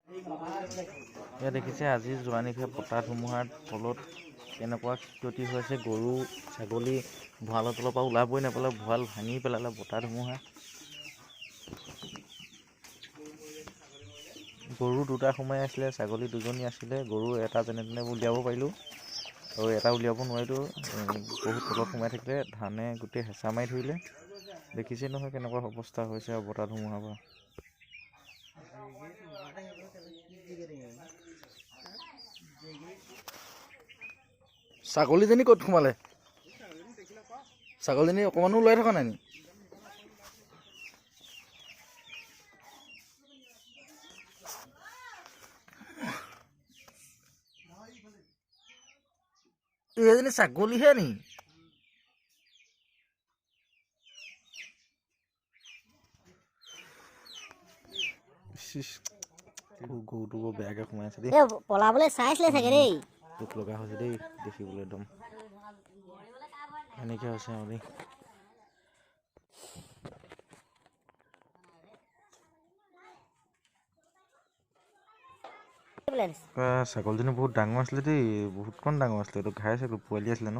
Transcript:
এয়া দেখিছে আজি যোৱা নিশা বতাহ ধুমুহাৰ ফলত কেনেকুৱা ক্ষতি হৈছে। গৰু ছাগলী ভঁৰালৰ তলৰ পৰা ওলাবই নাপালে, ভঁৰাল ভাঙি পেলালে বতাহ ধুমুহা। গৰু দুটা সোমাই আছিলে, ছাগলী দুজনী আছিলে। গৰু এটা যেনে তেনে উলিয়াব পাৰিলোঁ আৰু এটা উলিয়াব নোৱাৰিলোঁ। বহুত তলত সোমাই থাকিলে, ধানে গোটেই হেঁচা মাৰি ধৰিলে। দেখিছে নহয় কেনেকুৱা অৱস্থা হৈছে আৰু বতাহ ধুমুহাৰ পৰা। ছাগলীজনী ক'ত সোমালে? ছাগলীজনী অকমানো ওলাই থকা নাই নি? এইজনী ছাগলীহে নি? গৰুটো বৰ বেয়াকে সোমাই আছে দেই। পলাবলৈ চাইছিলে চাগে দেই। দুখ লগা হৈছে দেই দেখিবলৈ, একদম এনেকে হৈছে আৰু দেই। ছাগলীজনী বহুত ডাঙৰ আছিলে দেই, বহুতকণ ডাঙৰ আছিলে। এইটো ঘাই আছিলে, পোৱালি আছিলে ন?